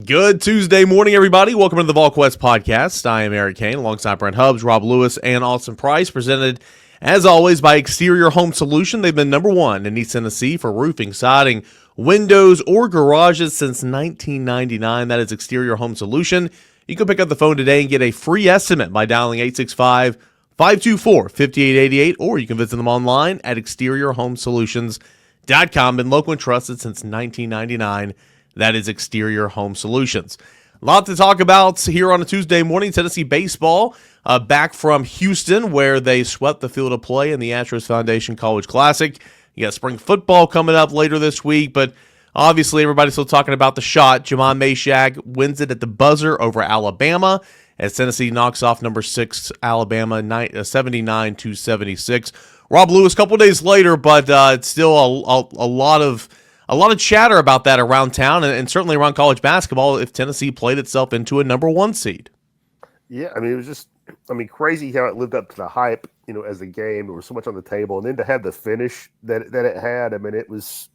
Good Tuesday morning, everybody. Welcome to the Volquest podcast. I am Eric Kane alongside Brent Hubbs, Rob Lewis, and Austin Price, presented as always by Exterior Home Solution. They've been number one in East Tennessee for roofing, siding, windows, or garages since 1999. That is Exterior Home Solution. You can pick up the phone today and get a free estimate by dialing 865-524-5888, or you can visit them online at exteriorhomesolutions.com. Been local and trusted since 1999. That is Exterior Home Solutions. A lot to talk about here on a Tuesday morning. Tennessee baseball back from Houston, where they swept the field of play in the Astros Foundation College Classic. You got spring football coming up later this week, but obviously everybody's still talking about the shot. Jahmai Mashack wins it at the buzzer over Alabama as Tennessee knocks off number 6 Alabama 79-76. Rob Lewis, a couple days later, but it's still a lot of chatter about that around town and certainly around college basketball if Tennessee played itself into a number 1 seed. Yeah, it was just, crazy how it lived up to the hype, as a game. There was so much on the table. And then to have the finish that it had, it was,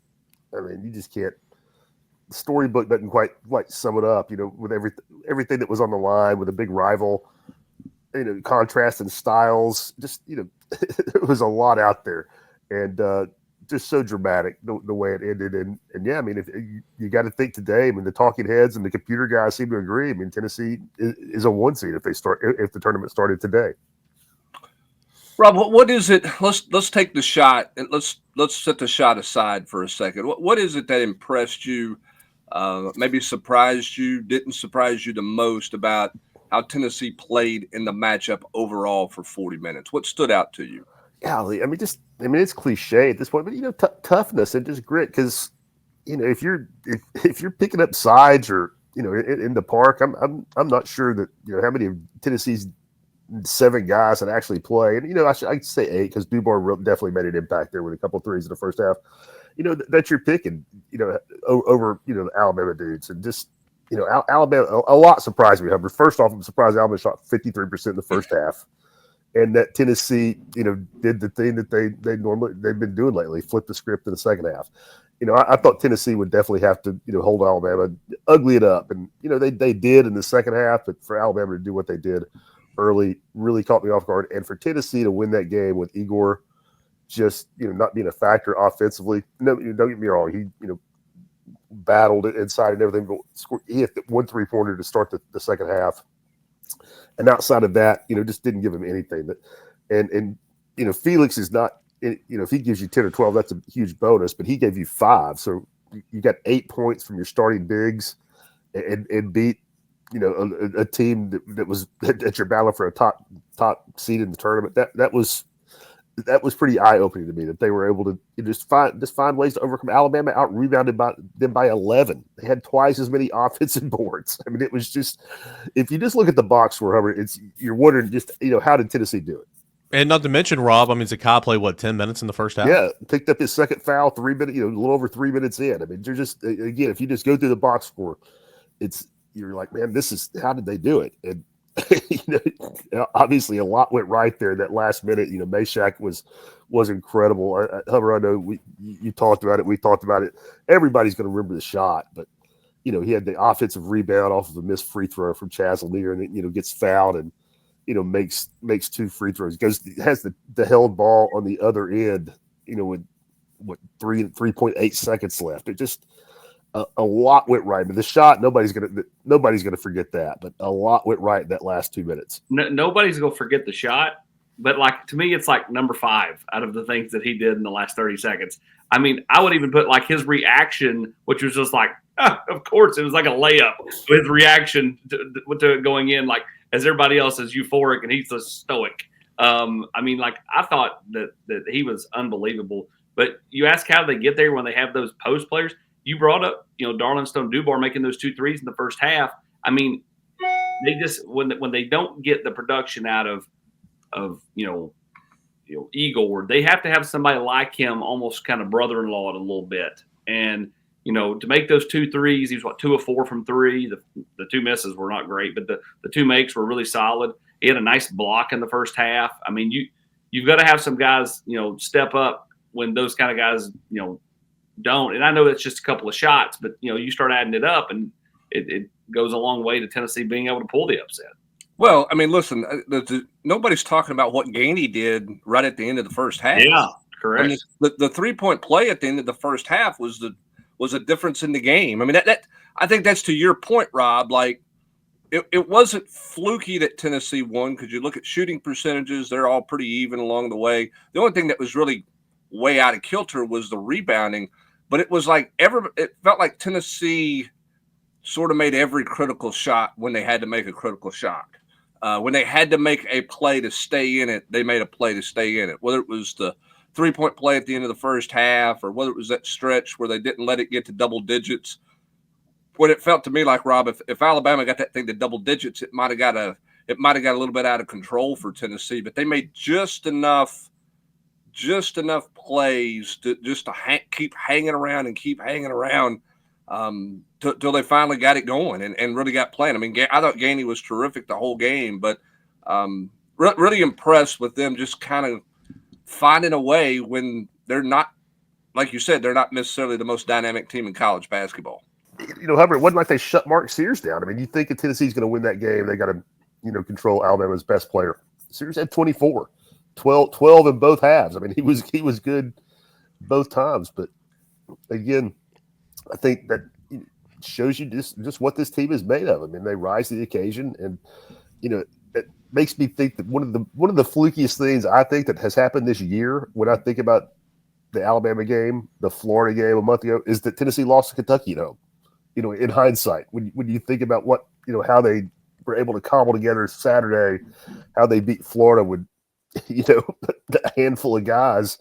you just can't, the storybook doesn't quite sum it up, with everything that was on the line, with a big rival, contrast in styles, just, there was a lot out there. And, just so dramatic the way it ended, and yeah, if you got to think today, the talking heads and the computer guys seem to agree. Tennessee is a 1 seed if the tournament started today. Rob, what is it? Let's take the shot and let's set the shot aside for a second. What is it that impressed you, maybe surprised you, didn't surprise you the most about how Tennessee played in the matchup overall for 40 minutes? What stood out to you? Golly, it's cliche at this point, but toughness and just grit. Because if you're picking up sides or in the park, I'm not sure that how many of Tennessee's 7 guys that actually play, and I'd say 8 because Dubois definitely made an impact there with a couple of threes in the first half. That you're picking over the Alabama dudes, and just Alabama a lot surprised me. First off, I'm surprised Alabama shot 53% in the first half. And that Tennessee, did the thing that they've been doing lately, flip the script in the second half. I thought Tennessee would definitely have to, hold Alabama, ugly it up, and they did in the second half. But for Alabama to do what they did early really caught me off guard. And for Tennessee to win that game with Igor just not being a factor offensively, no, don't get me wrong, he battled it inside and everything, but he hit 1 3-pointer to start the second half. And outside of that, just didn't give him anything. And Felix is not, if he gives you 10 or 12, that's a huge bonus, but he gave you 5. So you got 8 points from your starting bigs and beat, a team that was at your battle for a top seed in the tournament. That was pretty eye-opening to me that they were able to just find ways to overcome Alabama, out-rebounded them by 11. They had twice as many offensive boards. It was just, if you just look at the box score, Hubbard, you're wondering just, how did Tennessee do it? And not to mention, Rob, Zakai played, 10 minutes in the first half? Yeah, picked up his second foul 3 minutes, a little over 3 minutes in. You're just, again, if you just go through the box score, you're like, man, how did they do it? And obviously a lot went right there that last minute. Mashack was incredible. Hubbard, I know you talked about it. We talked about it. Everybody's going to remember the shot, but he had the offensive rebound off of a missed free throw from Chaz Lanier, and gets fouled and makes 2 free throws. Has the held ball on the other end. With 3.8 seconds left. It just. A lot went right. But the shot, nobody's gonna forget that. But a lot went right in that last 2 minutes. Nobody's gonna forget the shot. But to me, it's number 5 out of the things that he did in the last 30 seconds. I would even put his reaction, which was just of course, it was like a layup. His reaction to going in, as everybody else is euphoric and he's just stoic. I thought that he was unbelievable. But you ask how they get there when they have those post players. You brought up, Darlin Stone Dubois making those 2 threes in the first half. They just when they don't get the production out of Igor, they have to have somebody like him, almost kind of brother-in-law a little bit. And to make those 2 threes, he was 2 of 4 from 3. The 2 misses were not great, but the 2 makes were really solid. He had a nice block in the first half. You've got to have some guys, step up when those kind of guys, don't. And I know that's just a couple of shots, but you start adding it up, and it goes a long way to Tennessee being able to pull the upset. Well, I mean, listen, nobody's talking about what Gainey did right at the end of the first half. Yeah, correct. I mean, the 3-point play at the end of the first half was a difference in the game. I mean, that I think that's to your point, Rob. Like, it wasn't fluky that Tennessee won, because you look at shooting percentages, they're all pretty even along the way. The only thing that was really way out of kilter was the rebounding, but it was like it felt like Tennessee sort of made every critical shot when they had to make a critical shot. When they had to make a play to stay in it, they made a play to stay in it, whether it was the 3-point play at the end of the first half or whether it was that stretch where they didn't let it get to double digits. What it felt to me like, Rob, if Alabama got that thing to double digits, it might have got a little bit out of control for Tennessee. But they made just enough plays to keep hanging around till they finally got it going and really got playing. I mean, I thought Gainey was terrific the whole game, but really impressed with them just kind of finding a way when they're not, like you said, they're not necessarily the most dynamic team in college basketball. However, it wasn't like they shut Mark Sears down. I mean, you think if Tennessee's going to win that game, they got to, control Alabama's best player. Sears had 24, 12 in both halves. I mean, he was good both times. But again, I think that shows you just what this team is made of. I mean, they rise to the occasion, and it makes me think that one of the flukiest things I think that has happened this year, when I think about the Alabama game, the Florida game a month ago, is that Tennessee lost to Kentucky at home. In hindsight, when you think about what how they were able to cobble together Saturday, how they beat Florida with a handful of guys,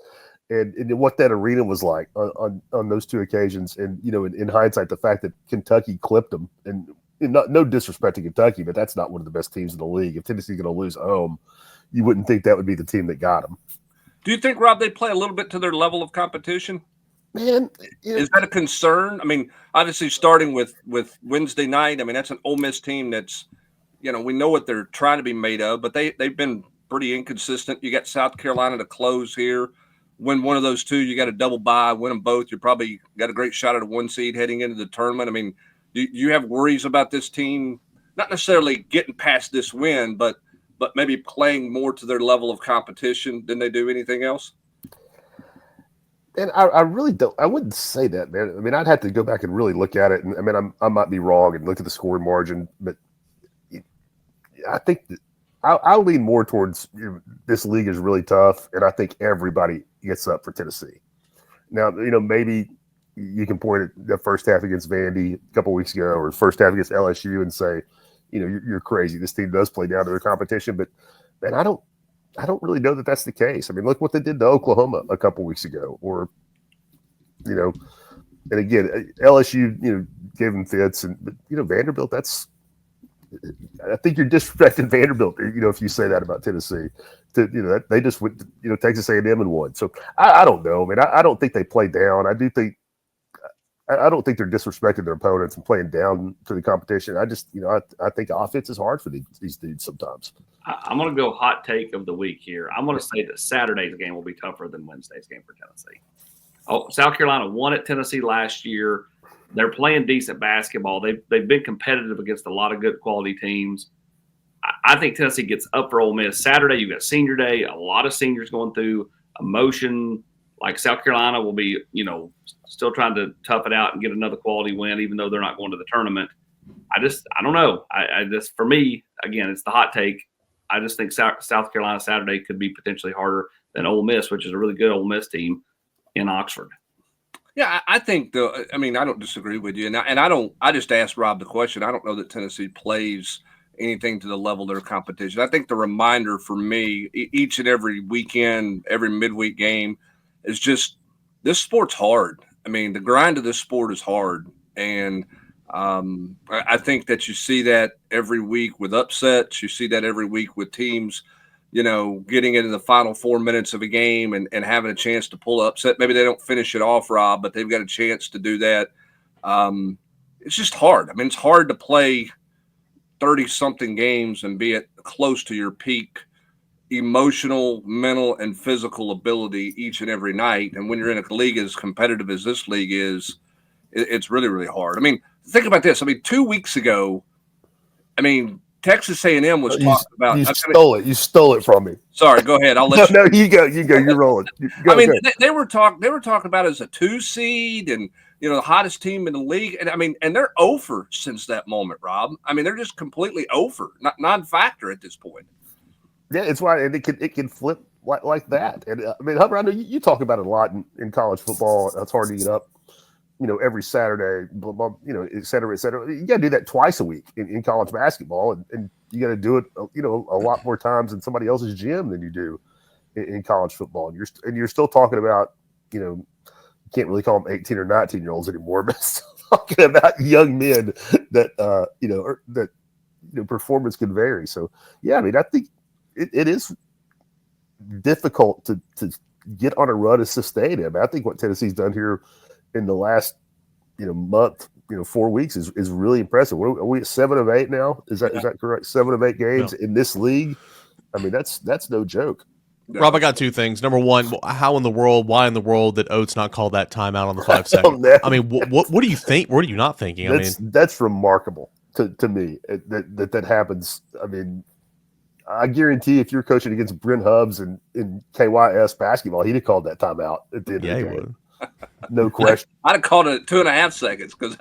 and what that arena was like on those two occasions, and in hindsight, the fact that Kentucky clipped them, and no disrespect to Kentucky, but that's not one of the best teams in the league. If Tennessee's going to lose at home, you wouldn't think that would be the team that got them. Do you think, Rob, they play a little bit to their level of competition? Man, is that a concern? I mean, obviously starting with Wednesday night, I mean, that's an Ole Miss team that's, we know what they're trying to be made of, but they've been pretty inconsistent. You got South Carolina to close here. Win one of those two, you got a double bye. Win them both, you probably got a great shot at a 1 seed heading into the tournament. I mean, do you have worries about this team, not necessarily getting past this win, but maybe playing more to their level of competition than they do anything else? And I really don't. I wouldn't say that, man. I mean, I'd have to go back and really look at it. And I mean, I might be wrong and look at the scoring margin, but I think that I'll lean more towards this league is really tough, and I think everybody gets up for Tennessee. Now, maybe you can point at the first half against Vandy a couple weeks ago, or first half against LSU, and say, you're crazy. This team does play down to their competition, but man, I don't really know that that's the case. I mean, look what they did to Oklahoma a couple weeks ago, or, and again, LSU, gave them fits, but Vanderbilt, I think you're disrespecting Vanderbilt, if you say that about Tennessee. They just went, Texas A&M and won. So I don't know. I mean, I don't think they play down. I don't think they're disrespecting their opponents and playing down to the competition. I just, I think offense is hard for these dudes sometimes. I'm going to go hot take of the week here. I'm going to say that Saturday's game will be tougher than Wednesday's game for Tennessee. Oh, South Carolina won at Tennessee last year. They're playing decent basketball. They've been competitive against a lot of good quality teams. I think Tennessee gets up for Ole Miss. Saturday, you've got senior day, a lot of seniors going through emotion. Like South Carolina will be, still trying to tough it out and get another quality win, even though they're not going to the tournament. I don't know. I just, for me, again, it's the hot take. I just think South Carolina Saturday could be potentially harder than Ole Miss, which is a really good Ole Miss team in Oxford. Yeah, I think I don't disagree with you, and I just asked Rob the question. I don't know that Tennessee plays anything to the level of their competition. I think the reminder for me each and every weekend, every midweek game, is just this sport's hard. I mean, the grind of this sport is hard, and I think that you see that every week with upsets. You see that every week with teams, getting into the final 4 minutes of a game and having a chance to pull upset. Maybe they don't finish it off, Rob, but they've got a chance to do that. It's just hard. I mean, it's hard to play 30-something games and be at close to your peak emotional, mental, and physical ability each and every night. And when you're in a league as competitive as this league is, it's really, really hard. I mean, think about this. I mean, 2 weeks ago, I mean, Texas A&M was talking about. You stole it from me. Sorry, go ahead. I'll let you. No, you go. You're rolling. I mean, they were talking about it as a 2 seed and the hottest team in the league, and I mean, and they're over since that moment, Rob. I mean, they're just completely over, non-factor at this point. Yeah, it's why, and it can flip like that. And I mean, Hubbard, I know you talk about it a lot in college football. It's hard to get up, every Saturday, et cetera, et cetera. You got to do that twice a week in college basketball, and you got to do it, a lot more times in somebody else's gym than you do in college football. And you're still talking about, you can't really call them 18 or 19-year-olds anymore, but still talking about young men that performance can vary. So yeah, I mean, I think it is difficult to get on a run and sustain it. I mean, I think what Tennessee's done here in the last month, 4 weeks is really impressive. Are we at 7 of 8 now? Is that correct? 7 of 8 games in this league. I mean, that's no joke. Rob, I got 2 things. Number one, why in the world did Oates not call that timeout on the 5 second? I mean, what do you think? What are you not thinking? That's remarkable to me that happens. I mean, I guarantee if you're coaching against Brent Hubbs in KYS basketball, he'd have called that timeout at the end of the game. No question. I'd have called it 2.5 seconds because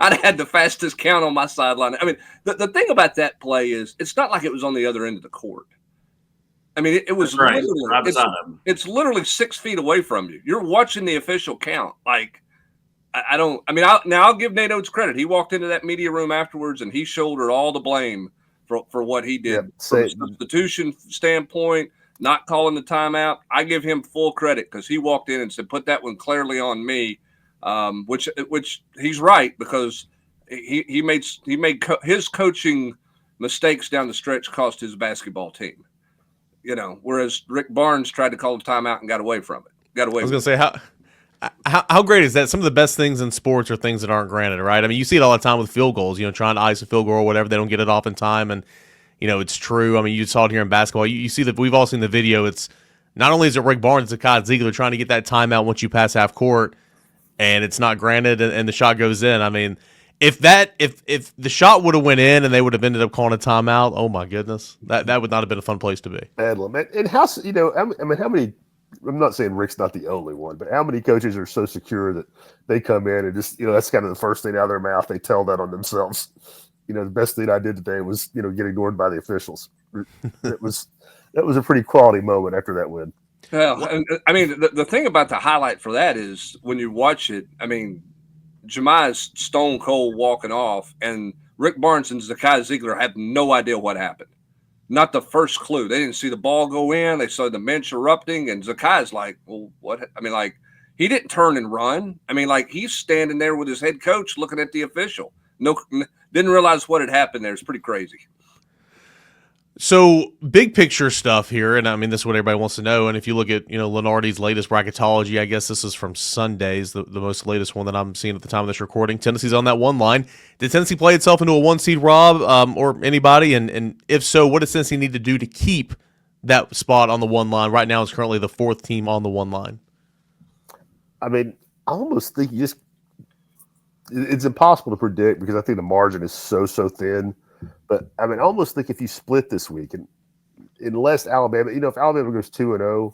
I'd have had the fastest count on my sideline. I mean, the thing about that play is it's not like it was on the other end of the court. I mean, it was it's literally 6 feet away from you. You're watching the official count. Like, I'll give Nate Oates credit. He walked into that media room afterwards and he shouldered all the blame for what he did from a substitution standpoint, not calling the timeout. I give him full credit because he walked in and said, "Put that one clearly on me," which he's right because he made his coaching mistakes down the stretch cost his basketball team. Whereas Rick Barnes tried to call the timeout and got away from it. I was going to say, how great is that? Some of the best things in sports are things that aren't granted, right? I mean, you see it all the time with field goals, trying to ice a field goal or whatever. They don't get it off in time, and, it's true. I mean, you saw it here in basketball. You see that we've all seen the video. It's not only is it Rick Barnes, it's Kai Ziegler trying to get that timeout once you pass half court, and it's not granted, and the shot goes in. I mean, if the shot would have went in and they would have ended up calling a timeout, oh my goodness, that would not have been a fun place to be. Bedlam. And how how many? I'm not saying Rick's not the only one, but how many coaches are so secure that they come in and just that's kind of the first thing out of their mouth. They tell that on themselves. The best thing I did today was get ignored by the officials. That was a pretty quality moment after that win. Well, I mean, the thing about the highlight for that is when you watch it. I mean, Jahmai's stone cold walking off, and Rick Barnes and Zakai Ziegler have no idea what happened. Not the first clue. They didn't see the ball go in. They saw the bench erupting, and Zakai's like, well, what? I mean, like, he didn't turn and run. I mean, like, he's standing there with his head coach looking at the official. Didn't realize what had happened there. It's pretty crazy. So big picture stuff here, and I mean this is what everybody wants to know. And if you look at Lenardi's latest bracketology, I guess this is from Sunday's, the most latest one that I'm seeing at the time of this recording. Tennessee's on that 1 line. Did Tennessee play itself into a 1 seed, Rob, or anybody? And if so, what does Tennessee need to do to keep that spot on the 1 line? Right now, it's currently the 4th team on the 1 line. I mean, I almost think it's impossible to predict because I think the margin is so thin. But I mean, I almost think if you split this week, and unless Alabama, if Alabama goes 2-0,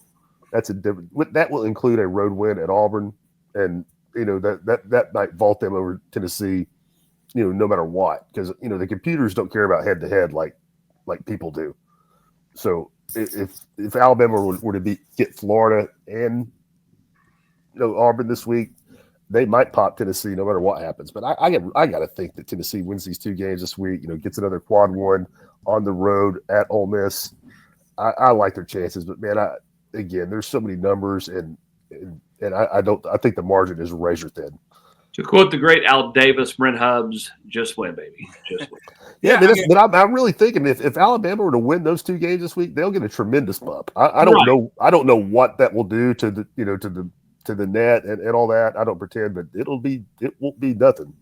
that's a different. That will include a road win at Auburn, and that might vault them over Tennessee, no matter what, because the computers don't care about head to head like people do. So if Alabama were to get Florida and Auburn this week, they might pop Tennessee no matter what happens. But I got to think that Tennessee wins these 2 games this week, gets another quad 1 on the road at Ole Miss. I like their chances, but man, again, there's so many numbers and I think the margin is razor thin. To quote the great Al Davis, Brent Hubbs, just win, baby. Just win. Yeah, but I'm really thinking if Alabama were to win those 2 games this week, they'll get a tremendous bump. I don't know. I don't know what that will do to the net and all that. I don't pretend, but it won't be nothing.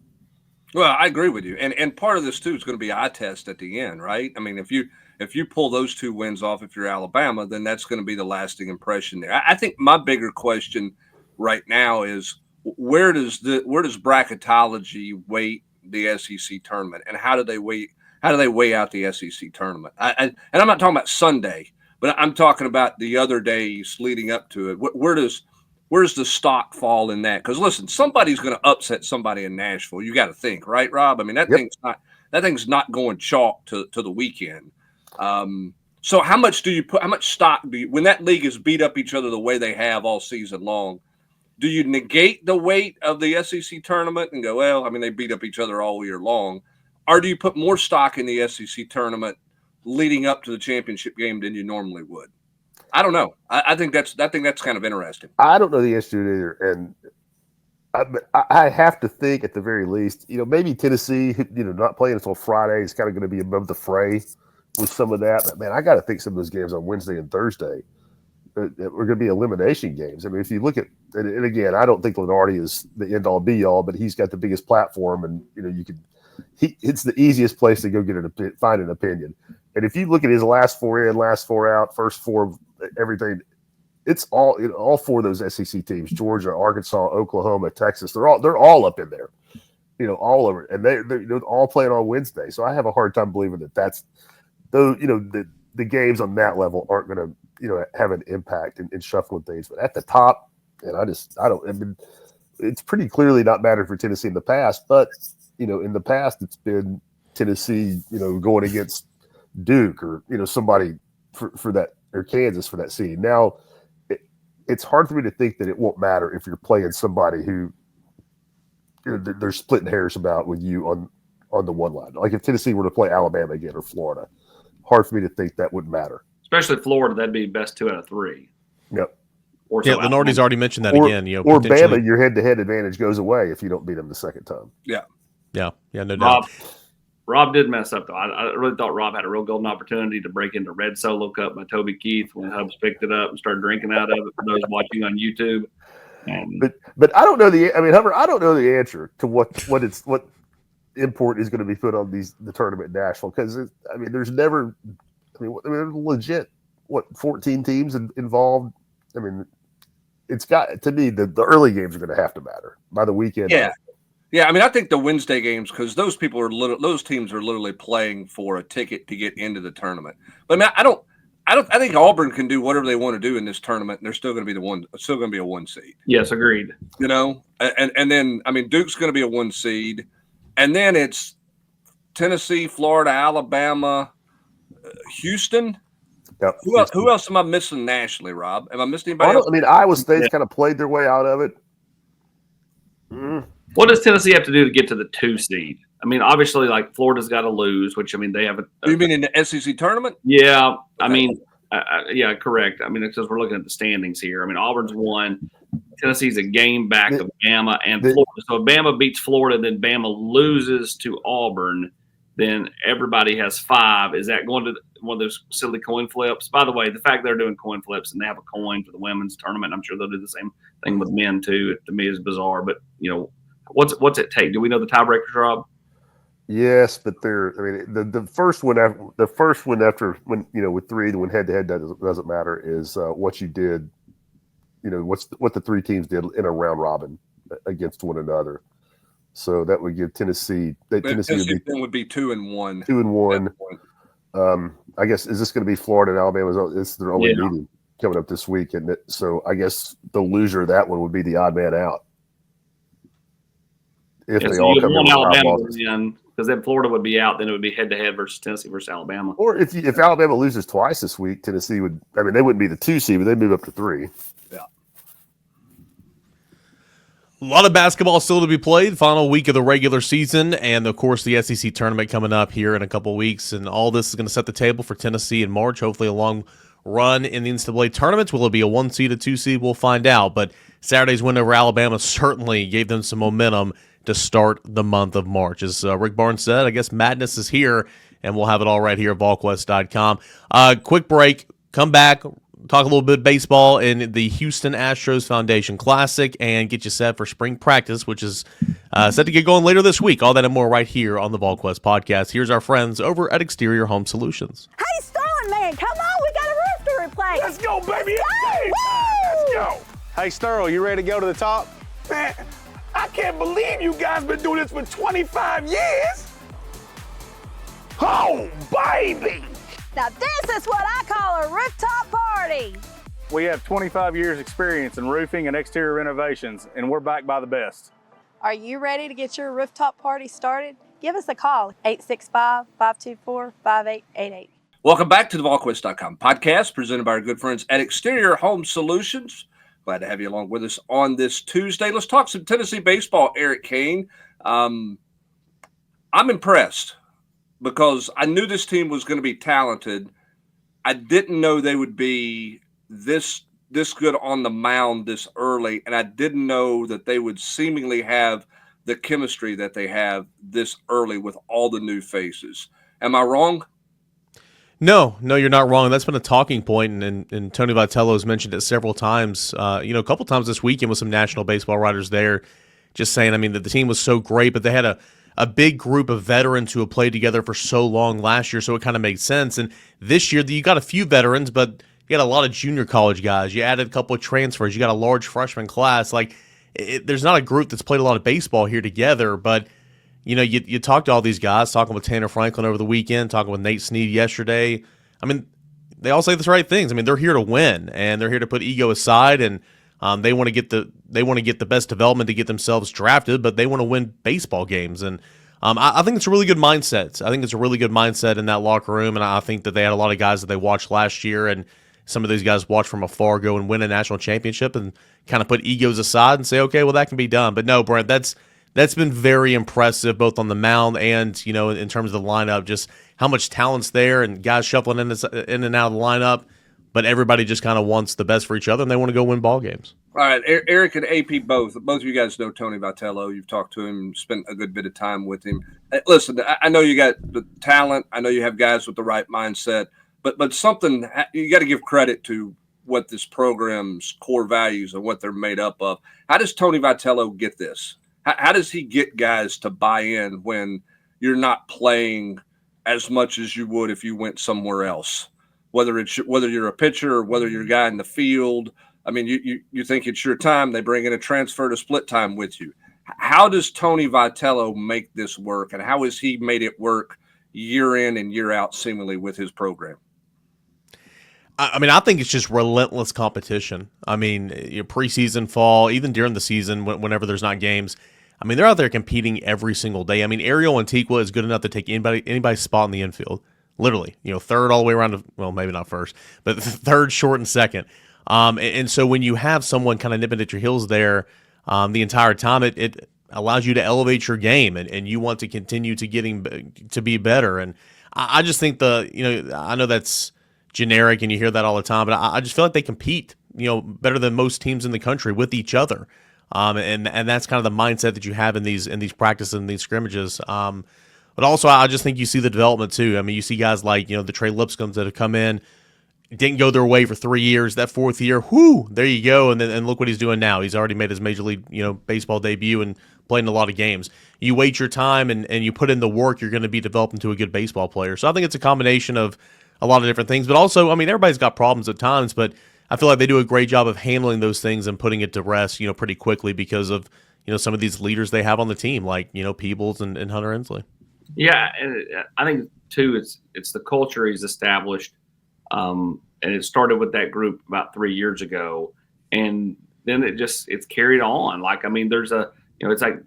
Well, I agree with you. And part of this too is going to be eye test at the end, right? I mean, if you pull those 2 wins off, if you're Alabama, then that's going to be the lasting impression there. I think my bigger question right now is where does bracketology weight the SEC tournament, and how do they weigh out the SEC tournament? And I'm not talking about Sunday, but I'm talking about the other days leading up to it. Where does the stock fall in that? Because listen, somebody's going to upset somebody in Nashville. You got to think, right, Rob? I mean, that thing's not going chalk to the weekend. So how much stock do you, when that league has beat up each other the way they have all season long, do you negate the weight of the SEC tournament and go, well, I mean, they beat up each other all year long, or do you put more stock in the SEC tournament leading up to the championship game than you normally would? I don't know. I think that's kind of interesting. I don't know the answer to it either, and I have to think at the very least, maybe Tennessee, not playing until Friday is kind of going to be above the fray with some of that. But man, I got to think some of those games on Wednesday and Thursday are going to be elimination games. I mean, if you look at, and again, I don't think Lenardi is the end all be all, but he's got the biggest platform, and it's the easiest place to go find an opinion. And if you look at his last four in, last four out, first four, everything, it's all four of those SEC teams: Georgia, Arkansas, Oklahoma, Texas. They're all up in there, all over, and they're all playing on Wednesday. So I have a hard time believing that's those. The games on that level aren't going to have an impact in shuffling things. But at the top, and I mean, it's pretty clearly not mattered for Tennessee in the past. But in the past, it's been Tennessee, going against Duke or somebody for that, or Kansas for that seed. Now it's hard for me to think that it won't matter if you're playing somebody who they're splitting hairs about with you on the one line. Like if Tennessee were to play Alabama again or Florida, hard for me to think that wouldn't matter. Especially Florida, that'd be best 2 out of 3. Yep. Lenardi's already mentioned that again. Or Bama, your head-to-head advantage goes away if you don't beat them the second time. Yeah, no doubt. Rob did mess up, though. I really thought Rob had a real golden opportunity to break into Red Solo Cup by Toby Keith when Hubs picked it up and started drinking out of it for those watching on YouTube. But I don't know Hubbard, I don't know the answer to what import is going to be put on the tournament in Nashville, because there's never there's legit 14 teams involved. I mean, it's got to me the early games are going to have to matter by the weekend. Yeah. I mean, I think the Wednesday games, because those teams are literally playing for a ticket to get into the tournament. But I mean, I think Auburn can do whatever they want to do in this tournament, and they're still going to be a 1 seed. Yes, agreed. And then I mean, Duke's going to be a 1 seed, and then it's Tennessee, Florida, Alabama, Houston. Yep. Who else am I missing nationally, Rob? Am I missing anybody else? I mean, Iowa State's kind of played their way out of it. What does Tennessee have to do to get to the 2 seed? I mean, obviously, like Florida's got to lose, which they have. You mean in the SEC tournament? Yeah, okay. I mean, yeah, correct. I mean, because we're looking at the standings here. I mean, Auburn's 1. Tennessee's a game back of Bama and Florida. So if Bama beats Florida, then Bama loses to Auburn, then everybody has 5. Is that going to one of those silly coin flips? By the way, the fact they're doing coin flips and they have a coin for the women's tournament, I'm sure they'll do the same thing with men too. To me, is bizarre. But what's it take? Do we know the tiebreakers, Rob? Yes, but the first one after when with 3, the one head-to-head doesn't matter, is what you did. What the 3 teams did in a round robin against one another. So that would give Tennessee. Tennessee would be 2-1. 2-1. I guess, is this going to be Florida and Alabama? It's their only meeting coming up this week, and so I guess the loser of that one would be the odd man out. If they all come in Alabama, because then Florida would be out. Then it would be head-to-head versus Tennessee versus Alabama. Or if Alabama loses twice this week, Tennessee would. I mean, they wouldn't be the 2 seed, but they'd move up to 3. Yeah. A lot of basketball still to be played. Final week of the regular season, and of course the SEC tournament coming up here in a couple weeks. And all this is going to set the table for Tennessee in March. Hopefully, a long run in the NCAA tournament. Will it be a 1 seed, a 2 seed? We'll find out. But Saturday's win over Alabama certainly gave them some momentum to start the month of March. As Rick Barnes said, I guess madness is here, and we'll have it all right here at Volquest.com. Quick break. Come back. Talk a little bit baseball in the Houston Astros Foundation Classic and get you set for spring practice, which is set to get going later this week. All that and more right here on the Volquest podcast. Here's our friends over at Exterior Home Solutions. Hey, Sterling, man, come on. We got a roof to replace. Let's go, baby. Let's go. Let's go. Hey, Sterl, you ready to go to the top? Man, can't believe you guys been doing this for 25 years. Oh, baby. Now this is what I call a rooftop party. We have 25 years experience in roofing and exterior renovations, and we're backed by the best. Are you ready to get your rooftop party started? Give us a call, 865-524-5888. Welcome back to the Volquest.com podcast presented by our good friends at Exterior Home Solutions. Glad to have you along with us on this Tuesday. Let's talk some Tennessee baseball, Eric Kane. I'm impressed because I knew this team was going to be talented. I didn't know they would be this good on the mound this early, and I didn't know that they would seemingly have the chemistry that they have this early with all the new faces. Am I wrong? No, you're not wrong. That's been a talking point, and Tony Vitello has mentioned it several times. A couple times this weekend with some national baseball writers there, just saying, that the team was so great, but they had a big group of veterans who have played together for so long last year, so it kind of made sense. And this year, you got a few veterans, but you got a lot of junior college guys. You added a couple of transfers. You got a large freshman class. There's not a group that's played a lot of baseball here together, but you talk to all these guys, talking with Tanner Franklin over the weekend, talking with Nate Snead yesterday. They all say the right things. They're here to win, and they're here to put ego aside, and they want to get the best development to get themselves drafted, but they want to win baseball games. And I think it's a really good mindset. I think it's a really good mindset in that locker room, and I think that they had a lot of guys that they watched last year, and some of these guys watched from afar go and win a national championship and kind of put egos aside and say, okay, well, that can be done. But no, Brent, that's been very impressive, both on the mound and, in terms of the lineup, just how much talent's there and guys shuffling in and out of the lineup, but everybody just kind of wants the best for each other, and they want to go win ball games. All right, Eric and AP both of you guys know Tony Vitello. You've talked to him, spent a good bit of time with him. Listen, I know you got the talent. I know you have guys with the right mindset, but something you got to give credit to what this program's core values and what they're made up of. How does Tony Vitello get this? How does he get guys to buy in when you're not playing as much as you would if you went somewhere else? Whether you're a pitcher or whether you're a guy in the field, you think it's your time. They bring in a transfer to split time with you. How does Tony Vitello make this work, and how has he made it work year in and year out seemingly with his program? I think it's just relentless competition. Your preseason, fall, even during the season, whenever there's not games, they're out there competing every single day. Ariel Antiqua is good enough to take anybody's spot in the infield. Literally, third all the way around to, well, maybe not first, but third, short, and second. And so when you have someone kind of nipping at your heels there the entire time, it allows you to elevate your game, and you want to continue to be better. And I just think I know that's generic and you hear that all the time, but I just feel like they compete, better than most teams in the country with each other. And that's kind of the mindset that you have in these practices and these scrimmages. But also I just think you see the development too. You see guys like, the Trey Lipscombs that have come in, didn't go their way for 3 years. That fourth year, there you go. And look what he's doing now. He's already made his Major League, baseball debut and played in a lot of games. You wait your time and you put in the work, you're going to be developed into a good baseball player. So I think it's a combination of a lot of different things, but also, everybody's got problems at times, but I feel like they do a great job of handling those things and putting it to rest, pretty quickly because of, some of these leaders they have on the team, like, Peebles and Hunter Inslee. Yeah, and I think too, it's the culture he's established, and it started with that group about 3 years ago, and then it's carried on. There's it's like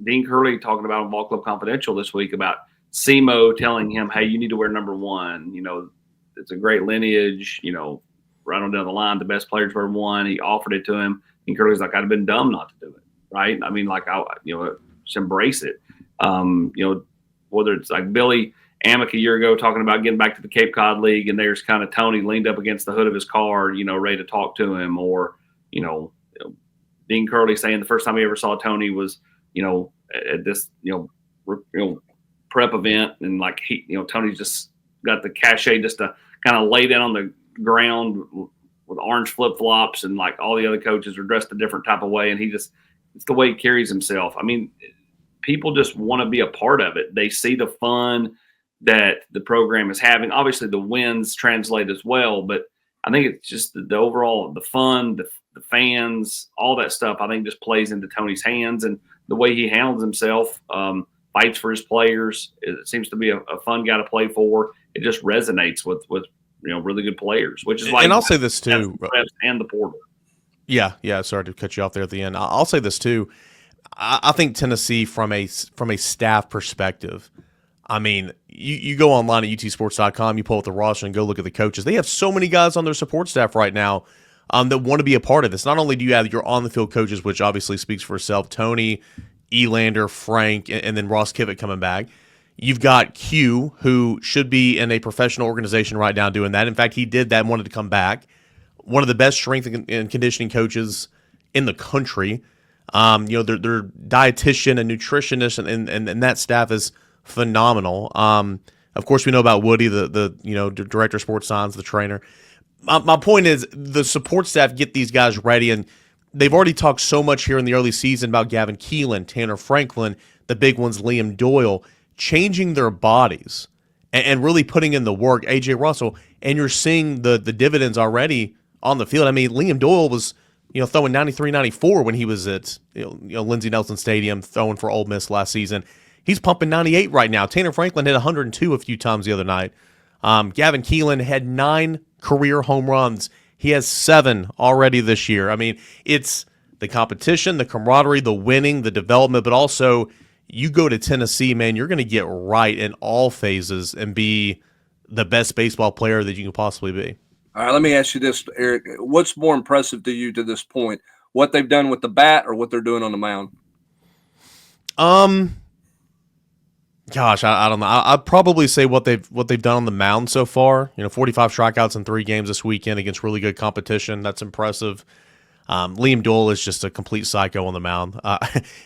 Dean Curley talking about on Ball Club Confidential this week about SEMO telling him, hey, you need to wear number 1. It's a great lineage, right on down the line, the best players wear 1. He offered it to him. And Curley's like, I'd have been dumb not to do it. Right. Just embrace it. Whether it's like Billy Amick a year ago talking about getting back to the Cape Cod League, and there's kind of Tony leaned up against the hood of his car, ready to talk to him, or, Dean Curley saying the first time he ever saw Tony was, at this, prep event, and Tony's just got the cachet just to kind of lay down on the ground with orange flip-flops, and all the other coaches are dressed a different type of way, and it's the way he carries himself. People just want to be a part of it. They see the fun that the program is having. Obviously the wins translate as well, but I think it's just the overall, the fun, the fans, all that stuff, I think just plays into Tony's hands, and the way he handles himself, fights for his players. It seems to be a fun guy to play for. It just resonates with really good players, which is why. And I'll say this too, and the portal. Yeah. Sorry to cut you off there at the end. I'll say this too. I think Tennessee, from a staff perspective, I mean, you go online at utsports.com, you pull up the roster and go look at the coaches. They have so many guys on their support staff right now that want to be a part of this. Not only do you have your on-the-field coaches, which obviously speaks for itself, Tony, Elander, Frank, and then Ross Kivitt coming back. You've got Q, who should be in a professional organization right now doing that. In fact, he did that and wanted to come back. One of the best strength and conditioning coaches in the country. Their dietitian and nutritionist and that staff is phenomenal. Of course, we know about Woody, the director of sports science, the trainer. My point is the support staff get these guys ready, and they've already talked so much here in the early season about Gavin Keelan, Tanner Franklin, the big ones, Liam Doyle, changing their bodies and really putting in the work. AJ Russell, and you're seeing the dividends already on the field. I mean, Liam Doyle was throwing 93, 94 when he was at Lindsey Nelson Stadium throwing for Ole Miss last season. He's pumping 98 right now. Tanner Franklin hit 102 a few times the other night. Gavin Keelan had 9 career home runs. He has 7 already this year. I mean, it's the competition, the camaraderie, the winning, the development, but also you go to Tennessee, man, you're going to get right in all phases and be the best baseball player that you can possibly be. All right, let me ask you this, Eric. What's more impressive to you to this point? What they've done with the bat or what they're doing on the mound? Gosh, I don't know. I'd probably say what they've done on the mound so far. 45 strikeouts in 3 games this weekend against really good competition. That's impressive. Liam Doyle is just a complete psycho on the mound.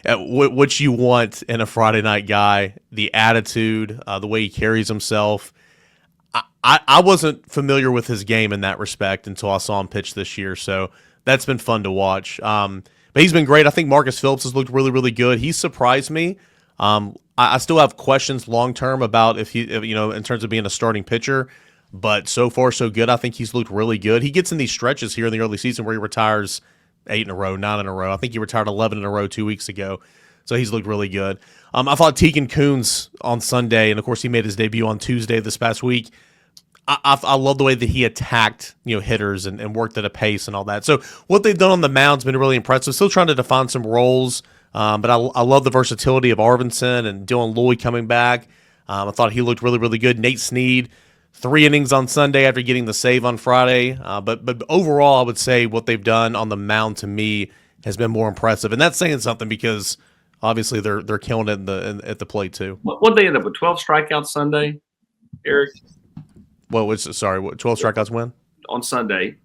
What you want in a Friday night guy, the attitude, the way he carries himself. I wasn't familiar with his game in that respect until I saw him pitch this year, so that's been fun to watch. But he's been great. I think Marcus Phillips has looked really, really good. He surprised me. I still have questions long-term about if he, in terms of being a starting pitcher, but so far so good. I think he's looked really good. He gets in these stretches here in the early season where he retires 8 in a row, 9 in a row. I think he retired 11 in a row 2 weeks ago, so he's looked really good. I thought Tegan Kuntz on Sunday, and of course he made his debut on Tuesday this past week. I love the way that he attacked hitters and worked at a pace and all that. So what they've done on the mound's been really impressive. Still trying to define some roles, but I love the versatility of Arvinson and Dylan Lloyd coming back. I thought he looked really, really good. Nate Snead, 3 innings on Sunday after getting the save on Friday. But overall, I would say what they've done on the mound to me has been more impressive, and that's saying something because obviously they're killing it at the plate too. What they end up with 12 strikeouts Sunday, Eric? What 12 strikeouts win? On Sunday.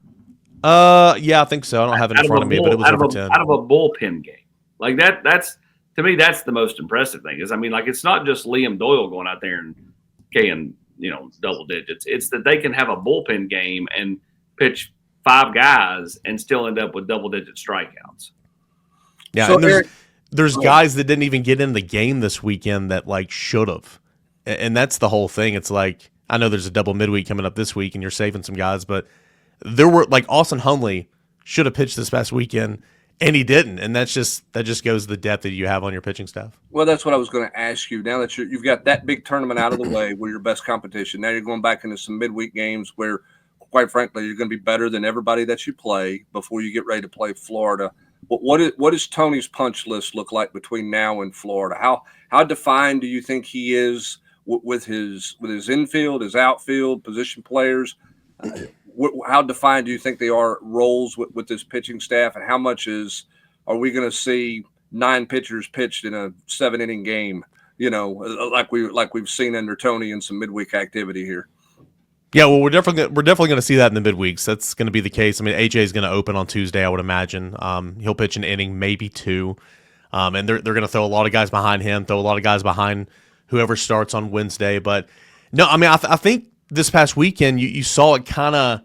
Yeah, I think so. I don't have it in front of me, but it was over 10. Out of a bullpen game. Like that's to me, that's the most impressive thing. It's not just Liam Doyle going out there and K'ing, double digits. It's that they can have a bullpen game and pitch 5 guys and still end up with double-digit strikeouts. Yeah, so and there's guys that didn't even get in the game this weekend that should have, and that's the whole thing. It's like, I know there's a double midweek coming up this week, and you're saving some guys, but there were Austin Hundley should have pitched this past weekend, and he didn't, and that just goes to the depth that you have on your pitching staff. Well, that's what I was going to ask you. Now that you've got that big tournament out of the way, where your best competition, now you're going back into some midweek games where, quite frankly, you're going to be better than everybody that you play before you get ready to play Florida. What does Tony's punch list look like between now and Florida? How defined do you think he is with his infield, his outfield, position players? How defined do you think they are roles with this pitching staff, and how much are we going to see 9 pitchers pitched in a 7-inning game? Like we've seen under Tony in some midweek activity here. Yeah, well, we're definitely going to see that in the midweeks. That's going to be the case. I mean, AJ is going to open on Tuesday, I would imagine. He'll pitch an inning, maybe 2, and they're going to throw a lot of guys behind him, throw a lot of guys behind whoever starts on Wednesday. But no, I mean, I think this past weekend you saw it kind of.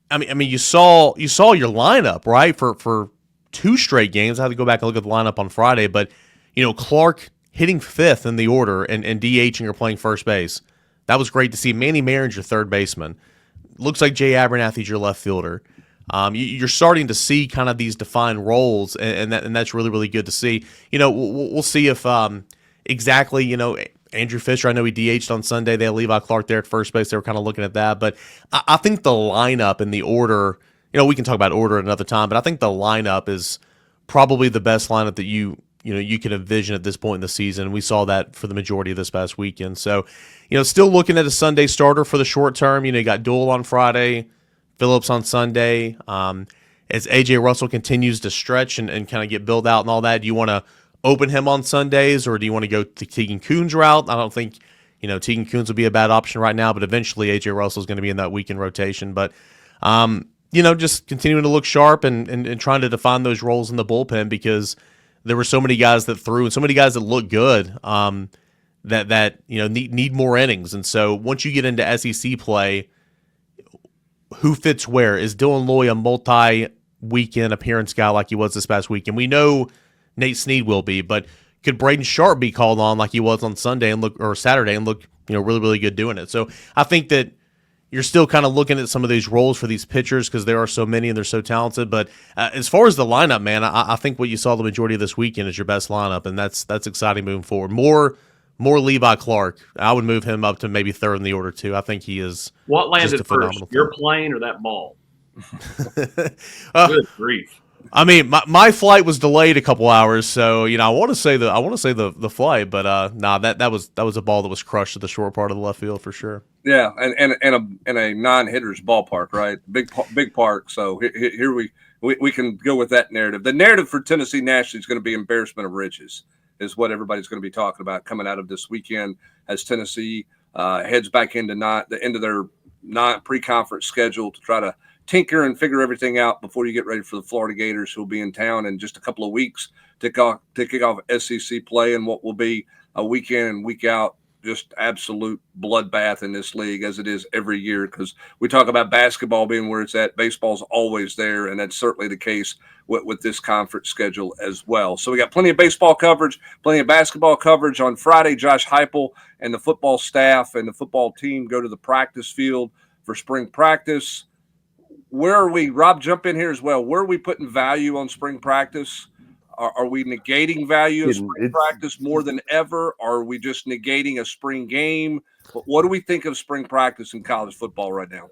I mean, you saw your lineup, right, for 2 straight games. I had to go back and look at the lineup on Friday, but Clark hitting 5th in the order and DHing or playing first base. That was great to see. Manny Marin's your third baseman. Looks like Jay Abernathy's your left fielder. You're starting to see kind of these defined roles, and that's really, really good to see. We'll see if exactly, Andrew Fisher, I know he DH'd on Sunday. They had Levi Clark there at first base. They were kind of looking at that. But I think the lineup and the order, we can talk about order at another time, but I think the lineup is probably the best lineup that you can envision at this point in the season. We saw that for the majority of this past weekend. So, still looking at a Sunday starter for the short term. You got Doyle on Friday, Phillips on Sunday. As A.J. Russell continues to stretch and kind of get built out and all that, do you want to open him on Sundays, or do you want to go the Tegan Kuhn's route? I don't think, Tegan Kuhn's would be a bad option right now, but eventually A.J. Russell's going to be in that weekend rotation. But, just continuing to look sharp and trying to define those roles in the bullpen, because there were so many guys that threw and so many guys that look good that need more innings. And so once you get into SEC play, who fits where? Is Dylan Loy a multi-weekend appearance guy like he was this past weekend? We know Nate Snead will be, but could Braden Sharp be called on like he was on Sunday or Saturday and look really, really good doing it? So I think that you're still kind of looking at some of these roles for these pitchers because there are so many and they're so talented. But as far as the lineup, man, I think what you saw the majority of this weekend is your best lineup, and that's exciting moving forward. More Levi Clark. I would move him up to maybe third in the order too. I think he is. What landed just a first, phenomenal your player. plane or that ball? Good grief! I mean, my flight was delayed a couple hours, so I want to say the flight, but that was a ball that was crushed at the short part of the left field for sure. Yeah, and a non-hitters ballpark, right? Big park. So here we can go with that narrative. The narrative for Tennessee nationally is going to be embarrassment of riches, is what everybody's going to be talking about coming out of this weekend as Tennessee heads back into the end of their pre-conference schedule to try to tinker and figure everything out before you get ready for the Florida Gators, who will be in town in just a couple of weeks to kick off SEC play and what will be a week in and week out just absolute bloodbath in this league, as it is every year, because we talk about basketball being where it's at. Baseball's always there, and that's certainly the case with this conference schedule as well. So we got plenty of baseball coverage, plenty of basketball coverage. On Friday, Josh Heupel and the football staff and the football team go to the practice field for spring practice. Where are we? Rob, jump in here as well. Where are we putting value on spring practice? Are we negating value of spring practice more than ever? Or are we just negating a spring game? What do we think of spring practice in college football right now?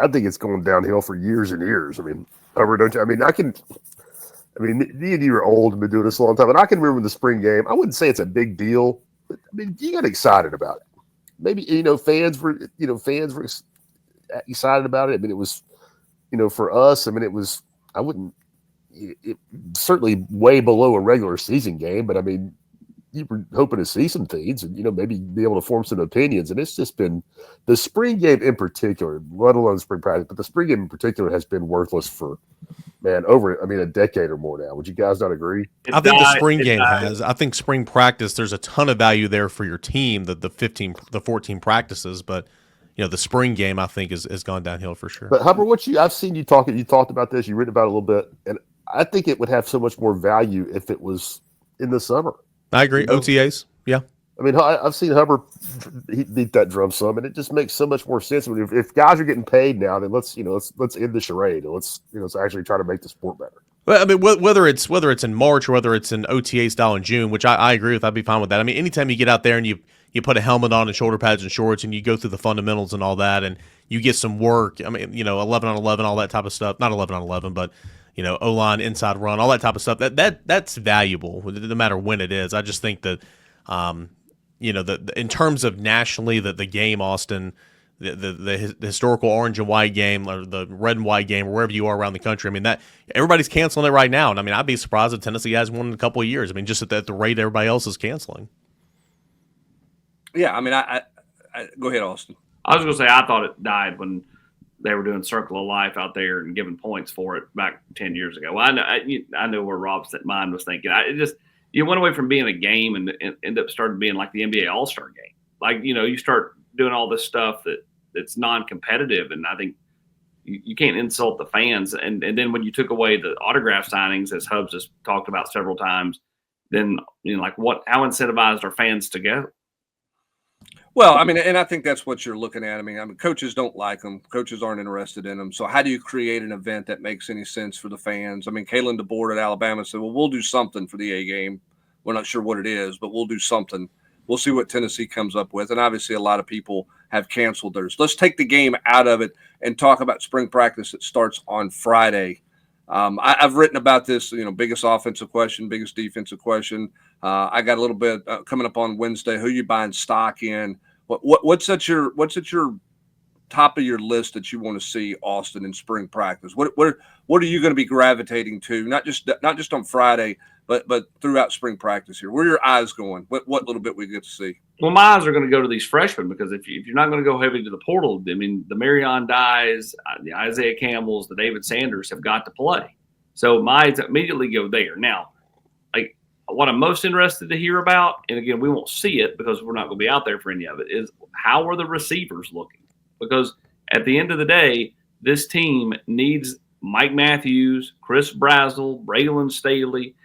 I think it's going downhill for years and years. I mean, don't you? I mean, me and you are old and been doing this a long time, and I can remember the spring game. I wouldn't say it's a big deal, but I mean, you got excited about it. Maybe fans were excited about it. I mean, it was, for us. I mean, it was. It certainly way below a regular season game, but I mean, you were hoping to see some things and, maybe be able to form some opinions. And it's just been the spring game in particular, let alone spring practice, but the spring game in particular has been worthless for, a decade or more now. Would you guys not agree? I think the spring game has. I think spring practice, there's a ton of value there for your team, the 14 practices, but the spring game I think has gone downhill for sure. But Hubbard, I've seen you talking, you talked about this, you written about it a little bit, and I think it would have so much more value if it was in the summer. I agree. OTAs, yeah. I mean, I've seen Hubbard beat that drum some, and it just makes so much more sense. I mean, if guys are getting paid now, then let's end the charade and let's actually try to make the sport better. Well, I mean, whether it's in March or whether it's an OTA style in June, which I agree with, I'd be fine with that. I mean, anytime you get out there and you put a helmet on and shoulder pads and shorts and you go through the fundamentals and all that, and you get some work. I mean, 11 on 11, all that type of stuff. Not 11 on 11, but O-line, inside run, all that type of stuff. That's valuable, no matter when it is. I just think that, in terms of nationally, the game, Austin, the historical orange and white game or the red and white game, or wherever you are around the country. I mean, that everybody's canceling it right now, and I mean, I'd be surprised if Tennessee has one in a couple of years. I mean, just at the rate everybody else is canceling. Yeah, I mean, I go ahead, Austin. I was going to say I thought it died when they were doing Circle of Life out there and giving points for it back 10 years ago. Well, I know where Rob's mind was thinking. You went away from being a game and ended up starting being like the NBA All-Star game. Like, you start doing all this stuff that's non-competitive, and I think you can't insult the fans. And then when you took away the autograph signings, as Hubs has talked about several times, then how incentivized are fans to go? Well, I mean, and I think that's what you're looking at. I mean, coaches don't like them. Coaches aren't interested in them. So how do you create an event that makes any sense for the fans? I mean, Kalen DeBoer at Alabama said, well, we'll do something for the A game. We're not sure what it is, but we'll do something. We'll see what Tennessee comes up with. And obviously a lot of people have canceled theirs. Let's take the game out of it and talk about spring practice that starts on Friday. I've written about this, biggest offensive question, biggest defensive question. I got a little bit coming up on Wednesday. Who you buying stock in? What's at your top of your list that you want to see, Austin, in spring practice? What are you going to be gravitating to? Not just on Friday, but throughout spring practice here. Where are your eyes going? What little bit we get to see? Well, my eyes are going to go to these freshmen because if you're not going to go heavy to the portal, I mean, the Marion Dyes, the Isaiah Campbells, the David Sanders have got to play. So my eyes immediately go there. Now, like what I'm most interested to hear about, and again, we won't see it because we're not going to be out there for any of it, is how are the receivers looking? Because at the end of the day, this team needs Mike Matthews, Chris Brazzell, Braylon Staley,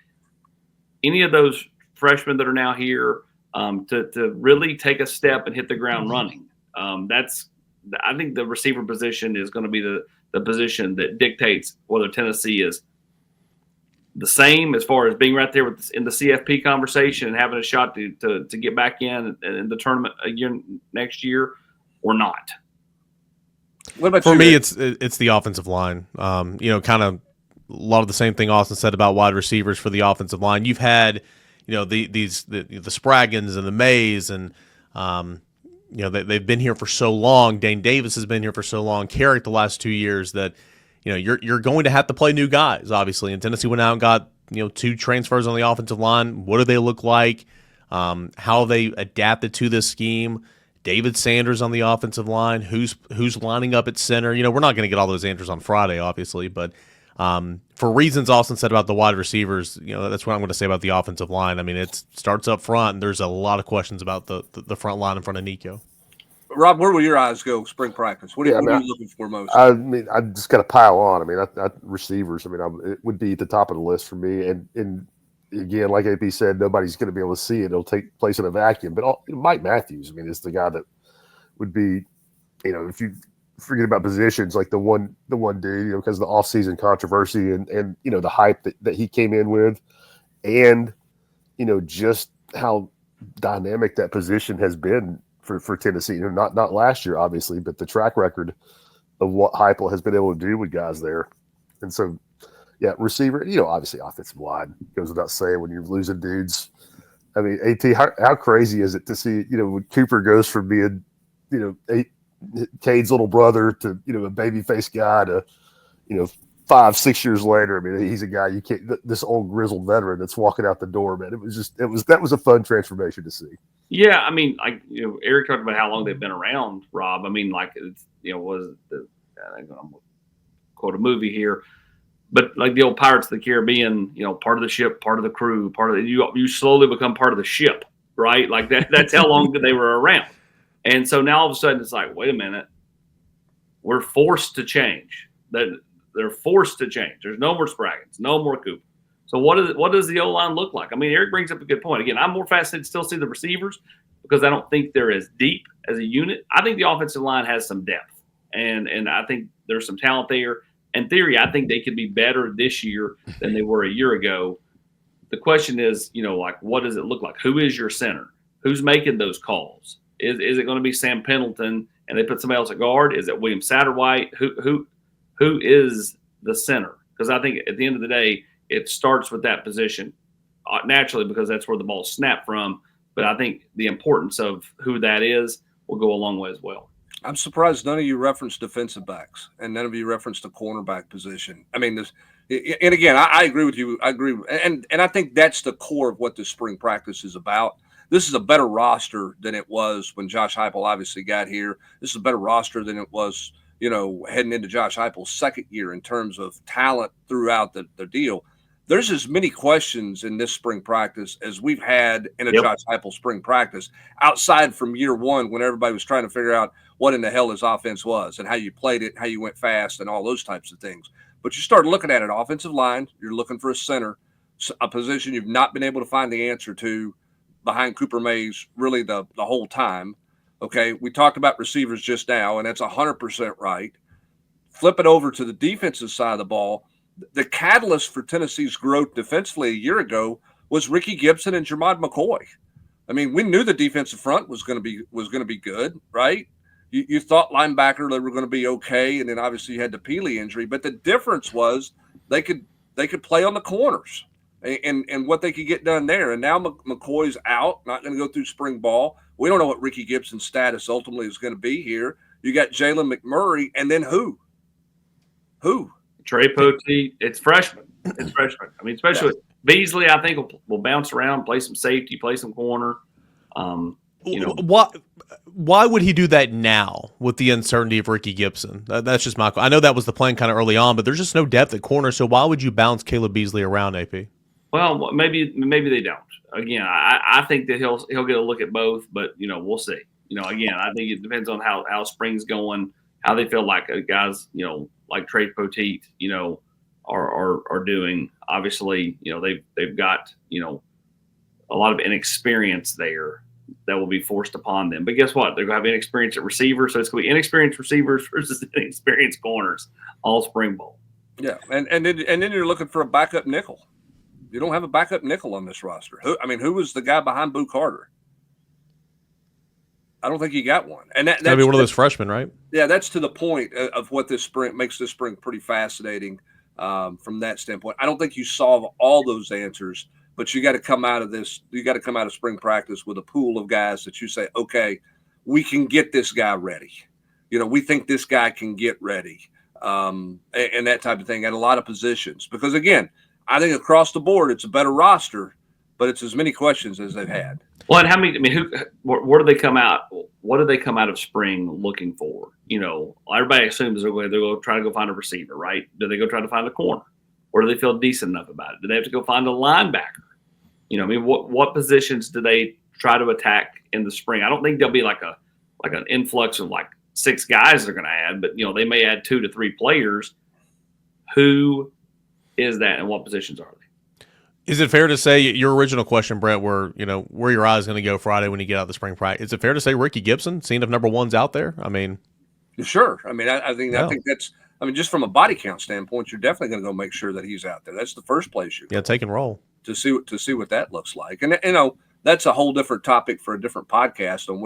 any of those freshmen that are now here to really take a step and hit the ground running. I think the receiver position is going to be the position that dictates whether Tennessee is the same as far as being right there in the CFP conversation and having a shot to get back in the tournament again next year or not. What about for you, me? Rick? It's the offensive line. Kind of a lot of the same thing Austin said about wide receivers for the offensive line. You've had the Spraggins and the Mays and they've been here for so long. Dane Davis has been here for so long. Carrick the last 2 years that you're going to have to play new guys, obviously. And Tennessee went out and got 2 transfers on the offensive line. What do they look like? How they adapted to this scheme? David Sanders on the offensive line. Who's lining up at center? We're not going to get all those answers on Friday, obviously, but for reasons Austin said about the wide receivers, that's what I'm going to say about the offensive line. I mean, it starts up front, and there's a lot of questions about the front line in front of Nico. Rob, where will your eyes go spring practice? What are you looking for most? I mean, I just got to pile on. I mean, receivers, it would be at the top of the list for me. And again, like AP said, nobody's going to be able to see it. It'll take place in a vacuum. But Mike Matthews, I mean, is the guy that would be, if you forget about positions, like the one dude, because of the offseason controversy and the hype that he came in with, and just how dynamic that position has been for Tennessee. Not last year, obviously, but the track record of what Heupel has been able to do with guys there. And so, yeah, receiver, obviously offensive line goes without saying when you're losing dudes. I mean, AT, how crazy is it to see, when Cooper goes from being, Cade's little brother to, a baby-faced guy to, 5-6 years later. I mean, he's a guy you can't, this old grizzled veteran that's walking out the door, man. That was a fun transformation to see. Yeah, I mean, like Eric talked about how long they've been around, Rob. I mean, like it's I'm gonna quote a movie here, but like the old Pirates of the Caribbean, part of the ship, part of the crew, you slowly become part of the ship, right? Like that's how long they were around. And so now all of a sudden it's like, wait a minute, we're forced to change. They're forced to change. There's no more Spraggins, no more Cooper. So what does the O-line look like? I mean, Eric brings up a good point. Again, I'm more fascinated to still see the receivers because I don't think they're as deep as a unit. I think the offensive line has some depth, and I think there's some talent there. In theory, I think they could be better this year than they were a year ago. The question is, like, what does it look like? Who is your center? Who's making those calls? Is it going to be Sam Pendleton and they put somebody else at guard? Is it William Satterwhite? Who is the center? Because I think at the end of the day, it starts with that position naturally because that's where the ball's snapped from. But I think the importance of who that is will go a long way as well. I'm surprised none of you referenced defensive backs and none of you referenced the cornerback position. I mean, and again, I agree with you. I agree. And I think that's the core of what this spring practice is about. This is a better roster than it was when Josh Heupel obviously got here. This is a better roster than it was, heading into Josh Heupel's second year in terms of talent throughout the deal. There's as many questions in this spring practice as we've had in a Josh Heupel spring practice, outside from year one when everybody was trying to figure out what in the hell his offense was and how you played it, how you went fast and all those types of things. But you start looking at it, offensive line, you're looking for a center, a position you've not been able to find the answer to behind Cooper Mays really the whole time. Okay, we talked about receivers just now, and that's 100% right. Flip it over to the defensive side of the ball. The catalyst for Tennessee's growth defensively a year ago was Ricky Gibson and Jahmai McCoy. I mean, we knew the defensive front was going to be good, right? You thought linebacker they were going to be okay, and then obviously you had the Peely injury. But the difference was they could play on the corners and what they could get done there. And now McCoy's out, not going to go through spring ball. We don't know what Ricky Gibson's status ultimately is going to be here. You got Jalen McMurray, and then who? Trey Poteet. It's freshman. It's freshman. I mean, especially with Beasley, I think will bounce around, play some safety, play some corner. Why would he do that now with the uncertainty of Ricky Gibson? That's just my. I know that was the plan kind of early on, but there's just no depth at corner. So why would you bounce Caleb Beasley around, AP? Well, maybe they don't. Again, I think that he'll get a look at both, but we'll see. Again, I think it depends on how spring's going, how they feel like guys, like Trey Poteet, are doing. Obviously, they've got a lot of inexperience there that will be forced upon them. But guess what? They're going to have inexperienced at receiver, so it's going to be inexperienced receivers versus inexperienced corners all spring ball. Yeah, and then you're looking for a backup nickel. You don't have a backup nickel on this roster. Who was the guy behind Boo Carter? I don't think you got one. And that's be one of those freshmen, right? Yeah, that's to the point of what this spring makes this spring pretty fascinating from that standpoint. I don't think you solve all those answers, but you got to come out of this. You got to come out of spring practice with a pool of guys that you say, okay, we can get this guy ready. We think this guy can get ready, and that type of thing at a lot of positions. Because again, I think across the board, it's a better roster, but it's as many questions as they've had. Well, and how many? I mean, where do they come out? What do they come out of spring looking for? Everybody assumes they're going to try to go find a receiver, right? Do they go try to find a corner, or do they feel decent enough about it? Do they have to go find a linebacker? What positions do they try to attack in the spring? I don't think there'll be like an influx of like 6 guys they're going to add, but they may add 2 to 3 players. Who is that, and what positions are they? Is it fair to say your original question, Brett, where your eye is going to go Friday when you get out of the spring practice? Is it fair to say Ricky Gibson, seeing if number one's out there? I mean, sure. I mean, I think that's. I mean, just from a body count standpoint, you're definitely going to go make sure that he's out there. That's the first place you go. Yeah, take and roll to see what that looks like, and that's a whole different topic for a different podcast on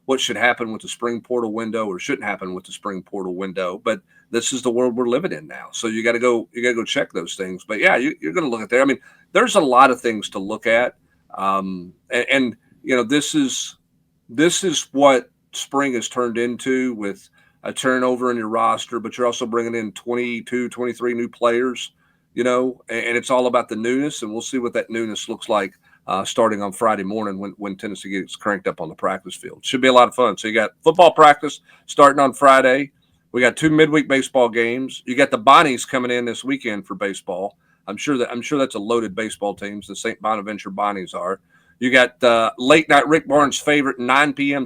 what should happen with the spring portal window or shouldn't happen with the spring portal window. But this is the world we're living in now, so you got to go check those things. But yeah, you're going to look at there. I mean, there's a lot of things to look at, and this is what spring has turned into with a turnover in your roster, but you're also bringing in 22, 23 new players, and it's all about the newness, and we'll see what that newness looks like starting on Friday morning when Tennessee gets cranked up on the practice field. Should be a lot of fun. So you got football practice starting on Friday. We got 2 midweek baseball games. You got the Bonnies coming in this weekend for baseball. I'm sure that's a loaded baseball team. The St. Bonaventure Bonnies are. You got late night Rick Barnes' favorite 9 p.m.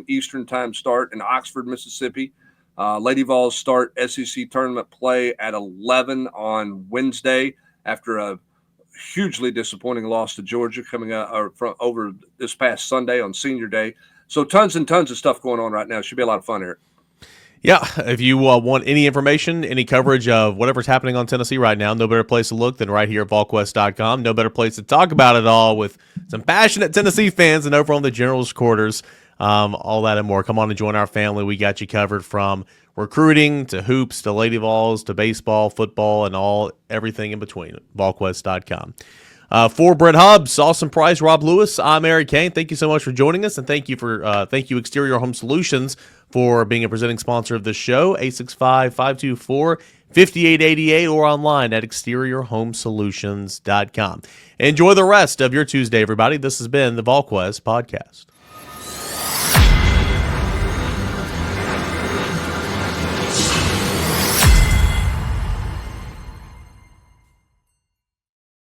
Eastern time start in Oxford, Mississippi. Lady Vols start SEC tournament play at 11 on Wednesday after a hugely disappointing loss to Georgia coming over this past Sunday on Senior Day. So tons and tons of stuff going on right now. It should be a lot of fun here. Yeah, if you want any information, any coverage of whatever's happening on Tennessee right now, no better place to look than right here at Volquest.com. No better place to talk about it all with some passionate Tennessee fans than over on the General's Quarters. All that and more. Come on and join our family. We got you covered from recruiting to hoops to Lady Vols to baseball, football, and everything in between. Volquest.com. For Brett Hubbs, Austin Price, Rob Lewis, I'm Eric Kane. Thank you so much for joining us, and thank you Exterior Home Solutions for being a presenting sponsor of this show. 865-524-5888 or online at exteriorhomesolutions.com. Enjoy the rest of your Tuesday, everybody. This has been the Volquest Podcast.